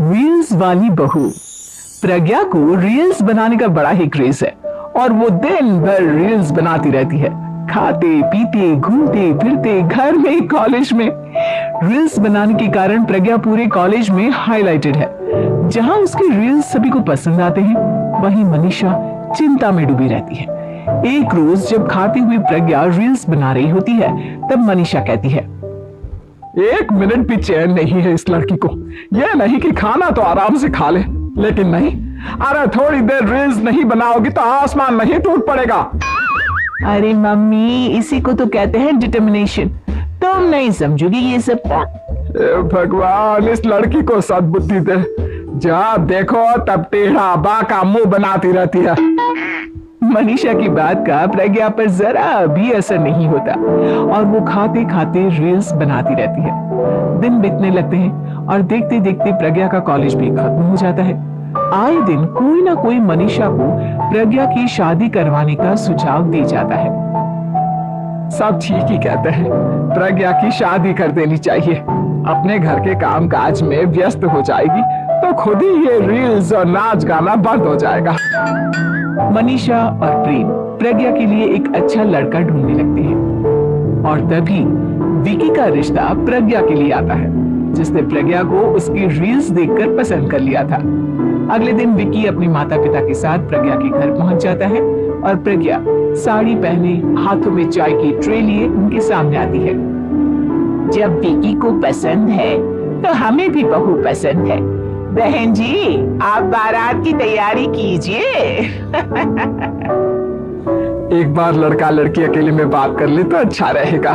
Reels वाली बहू। प्रज्ञा को रील्स बनाने का बड़ा ही क्रेज है और वो दिन भर रील्स बनाती रहती है। खाते पीते घूमते फिरते घर में कॉलेज में रील्स बनाने के कारण प्रज्ञा पूरे कॉलेज में हाईलाइटेड है। जहां उसके रील्स सभी को पसंद आते हैं, वहीं मनीषा चिंता में डूबी रहती है। एक रोज जब खाते हुए प्रज्ञा रील्स बना रही होती है, तब मनीषा कहती है, एक मिनट भी चैन नहीं है इस लड़की को। यह नहीं कि खाना तो आराम से खा ले, लेकिन नहीं, अरे थोड़ी देर रील्स नहीं बनाओगी तो आसमान नहीं टूट पड़ेगा। अरे मम्मी, इसी को तो कहते हैं डिटर्मिनेशन। तुम नहीं समझोगी ये सब। भगवान, इस लड़की को सद्बुद्धि दे। जब देखो तब टेढ़ा बाका मुंह बनाती रहती है। मनीषा की बात का प्रज्ञा पर जरा भी असर नहीं होता और वो खाते खाते रील्स बनाती रहती है। दिन बीतने लगते हैं और देखते देखते प्रज्ञा का कॉलेज भी खत्म हो जाता है। आए दिन कोई ना कोई मनीषा को प्रज्ञा की शादी करवाने का सुझाव दे जाता है। सब ठीक ही कहते हैं, प्रज्ञा की शादी कर देनी चाहिए। अपने घर के काम काज में व्यस्त हो जाएगी तो खुद ही ये रील्स और नाच गाना बंद हो जाएगा। मनीषा और प्रेम प्रज्ञा के लिए एक अच्छा लड़का ढूंढने लगते हैं और तभी विकी का रिश्ता प्रज्ञा के लिए आता है, जिसने प्रज्ञा को उसकी रील्स देखकर पसंद कर लिया था। अगले दिन विकी अपने माता पिता के साथ प्रज्ञा के घर पहुंच जाता है और प्रज्ञा साड़ी पहने हाथों में चाय की ट्रे लिए उनके सामने आती है। जब विकी को पसंद है तो हमें भी बहू पसंद है। बहन जी, आप बारात की तैयारी कीजिए। एक बार लड़का लड़की अकेले में बात कर ले तो अच्छा रहेगा।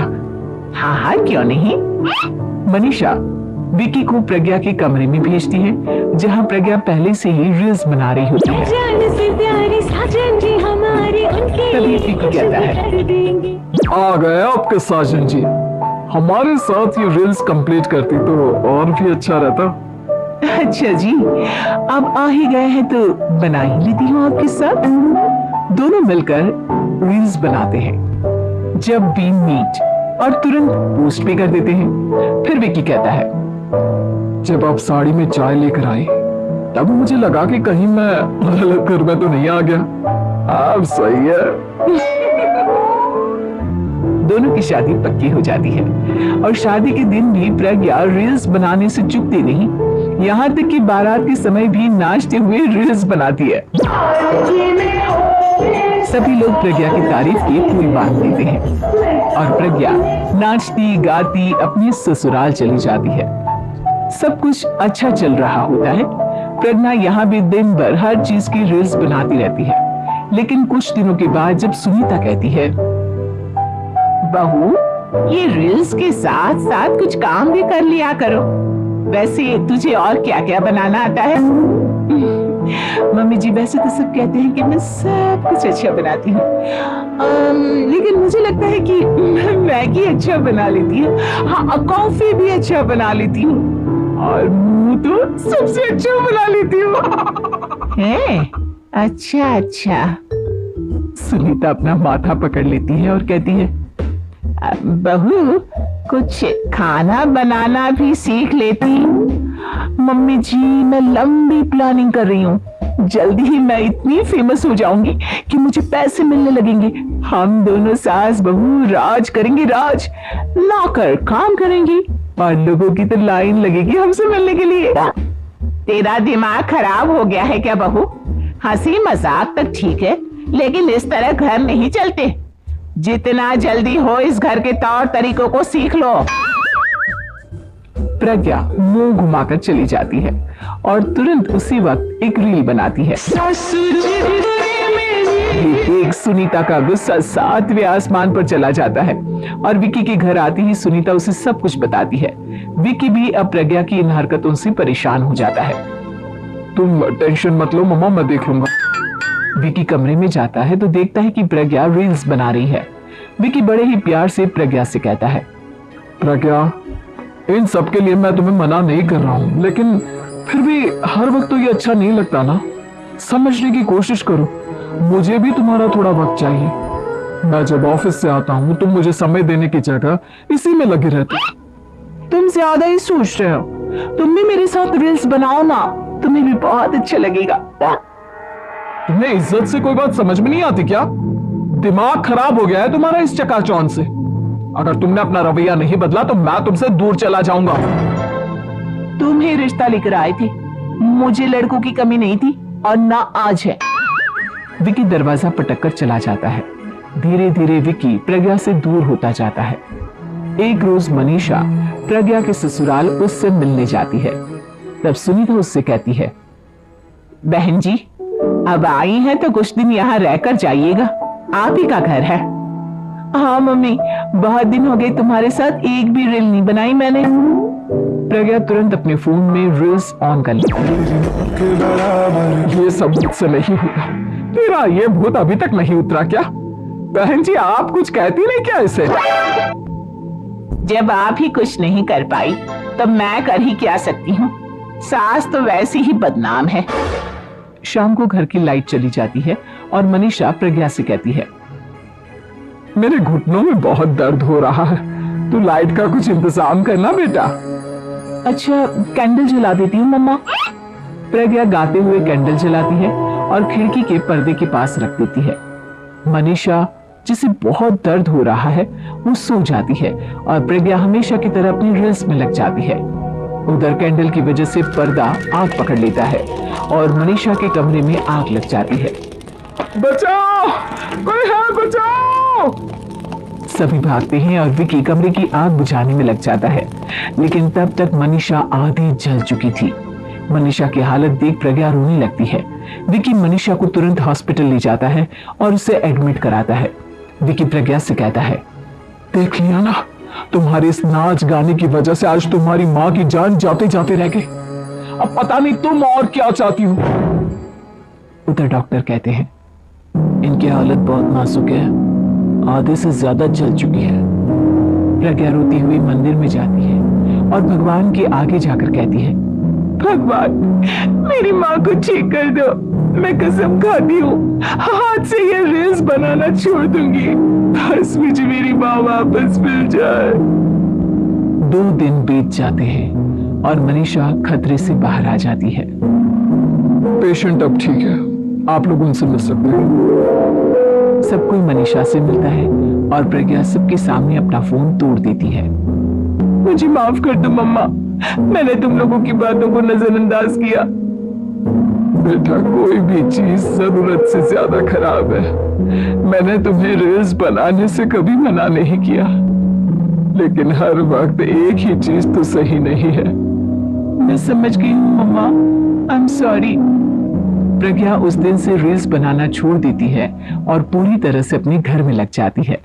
हाँ हाँ, क्यों नहीं। मनीषा विकी को प्रज्ञा के कमरे में भेजती है, जहां प्रज्ञा पहले से ही रील्स बना रही होती है। तभी विकी कहता है, आ गए आपके साजन जी। हमारे साथ ये रील्स कंप्लीट करती तो और भी अच्छा रहता। अच्छा जी, अब आ ही गए हैं तो बना ही लेती हूँ आपके साथ। दोनों मिलकर रील्स बनाते हैं। जब भी मीट और तुरंत पोस्ट भी कर देते हैं। फिर विकी कहता है, जब आप साड़ी में चाय लेकर आए तब मुझे लगा कि कहीं मैं गलत घर में तो नहीं आ गया। आप सही है। दोनों की शादी पक्की हो जाती है और शादी के दिन भी प्रज्ञा रील्स बनाने से चूकती नहीं, यहाँ तक कि बारात के समय भी नाचते हुए रील्स बनाती है। सभी लोग प्रज्ञा की तारीफ की पुल बांध देते हैं और प्रज्ञा नाचती गाती अपने ससुराल चली जाती है। सब कुछ अच्छा चल रहा होता है। प्रज्ञा यहाँ भी दिन भर हर चीज की रील्स बनाती रहती है। लेकिन कुछ दिनों के बाद जब सुनीता कहती है, बहू, ये रील्स के साथ साथ कुछ काम भी कर लिया करो। वैसे तुझे और क्या क्या बनाना आता है? मम्मी जी, वैसे तो सब कहते हैं कि मैं सब कुछ अच्छा बनाती हूँ, लेकिन मुझे लगता है कि मैं मैगी अच्छा बना लेती हूँ। हाँ, कॉफी भी अच्छा बना लेती हूँ और मुंह तो सबसे अच्छा बना लेती हूँ। है? अच्छा अच्छा। सुनीता अपना माथा पकड़ लेती है और कहती है, बहू, कुछ खाना बनाना भी सीख लेती। मम्मी जी, मैं लंबी प्लानिंग कर रही हूँ। जल्दी ही मैं इतनी फेमस हो जाऊंगी कि मुझे पैसे मिलने लगेंगे। हम दोनों सास बहू राज करेंगे, राज। नौकर काम करेंगे और लोगों की तो लाइन लगेगी हमसे मिलने के लिए। तेरा दिमाग खराब हो गया है क्या बहू? हंसी मजाक तक ठीक है, लेकिन इस तरह घर नहीं चलते। जितना जल्दी हो इस घर के तौर तरीकों को सीख लो। प्रज्ञा मुंह घुमाकर चली जाती है और तुरंत उसी वक्त एक रील बनाती है। एक सुनीता का गुस्सा 7वें आसमान पर चला जाता है और विकी के घर आती ही सुनीता उसे सब कुछ बताती है। विकी भी अब प्रज्ञा की इन हरकतों से परेशान हो जाता है। तुम टेंशन मत लो मम्मा, मैं देख लूंगा। विकी कमरे में जाता है तो देखता है कि प्रज्ञा रील्स बना रही है। विकी बड़े ही प्यार से प्रज्ञा से कहता है, प्रज्ञा, इन सब के लिए मैं तुम्हें मना नहीं कर रहा हूँ, लेकिन फिर भी हर वक्त तो ये अच्छा नहीं लगता ना। समझने की कोशिश करो, मुझे भी तुम्हारा थोड़ा वक्त चाहिए। मैं जब ऑफिस से आता हूँ तुम मुझे समय देने की जगह इसी में लगे रहते। तुम ज्यादा ही सोच रहे हो। तुम भी मेरे साथ रील्स बनाओ ना, तुम्हें भी बहुत अच्छा लगेगा। तुम्हें इज्जत से कोई बात समझ में नहीं आती क्या? दिमाग खराब हो गया है तुम्हारा इस चकाचौंध से। अगर तुमने अपना रवैया नहीं बदला तो मैं तुमसे दूर चला जाऊंगा। तुम ही रिश्ता लेकर आए थे, मुझे लड़कों की कमी नहीं थी और ना आज है। विकी दरवाजा पटककर चला जाता है। धीरे धीरे विकी प्रज्ञा से दूर होता जाता है। एक रोज मनीषा प्रज्ञा के ससुराल उससे मिलने जाती है। तब सुनीता उससे कहती है, बहन जी अब आई हैं तो कुछ दिन यहाँ रहकर जाइएगा, आप ही का घर है। हाँ मम्मी, बहुत दिन हो गए तुम्हारे साथ एक भी रील नहीं बनाई मैंने। प्रज्ञा तुरंत अपने फोन में रील्स ऑन कर लेती है। ये सब मुझसे नहीं होता। तेरा ये भूत अभी तक नहीं उतरा क्या? बहन जी आप कुछ कहती नहीं क्या इसे? जब आप ही कुछ नहीं कर पाई तब मैं कर ही क्या सकती हूँ, सास तो वैसी ही बदनाम है। शाम को घर की लाइट चली जाती है और मनीषा प्रज्ञा से कहती है, मेरे घुटनों में बहुत दर्द हो रहा है, तू लाइट का कुछ इंतजाम करना बेटा। अच्छा कैंडल जला देती हूँ मम्मा। प्रज्ञा गाते हुए कैंडल जलाती है और खिड़की के पर्दे के पास रख देती है। मनीषा जिसे बहुत दर्द हो रहा है वो सो जाती है और प्रज्ञा हमेशा की तरह अपनी रील्स में लग जाती है। उधर कैंडल की वजह से पर्दा आग पकड़ लेता है और मनीषा के कमरे में आग लग जाती है। बचाओ, कोई है बचाओ। सभी भागते हैं और विकी कमरे की आग बुझाने में लग जाता है, लेकिन तब तक मनीषा आधी जल चुकी थी। मनीषा की हालत देख प्रज्ञा रोने लगती है। विकी मनीषा को तुरंत हॉस्पिटल ले जाता है और उसे एडमिट कराता है। विकी प्रज्ञा से कहता है, देख लिया ना, तुम्हारे इस नाच गाने की वजह से आज तुम्हारी माँ की जान जाते जाते रह गई। अब पता नहीं तुम और क्या चाहती हो। उधर डॉक्टर कहते हैं, इनकी हालत बहुत नाजुक है, आधे से ज्यादा जल चुकी है। प्रज्ञा रोती हुई मंदिर में जाती है और भगवान के आगे जाकर कहती है, भगवान मेरी माँ को ठीक कर दो, मैं कसम खाती हूँ हाथ से ये रील्स बनाना छोड़ दूंगी, बस मुझे मेरी माँ वापस मिल जाए। 2 दिन बीत जाते हैं और मनीषा खतरे से बाहर आ जाती है। पेशेंट अब ठीक है, आप लोग उनसे मिल सकते हैं। सब कोई मनीषा से मिलता है और प्रज्ञा सबके सामने अपना फोन तोड़ देती है। मुझे माफ कर दो मम्मा, मैंने तुम लोगों की बातों को नजरअंदाज किया। बेटा कोई भी चीज जरूरत से ज्यादा खराब है। मैंने तुम्हें रील्स बनाने से कभी मना नहीं किया, लेकिन हर वक्त एक ही चीज तो सही नहीं है। मैं समझ गई हूँ मम्मा, आई एम सॉरी। प्रज्ञा उस दिन से रील्स बनाना छोड़ देती है और पूरी तरह से अपने घर में लग जाती है।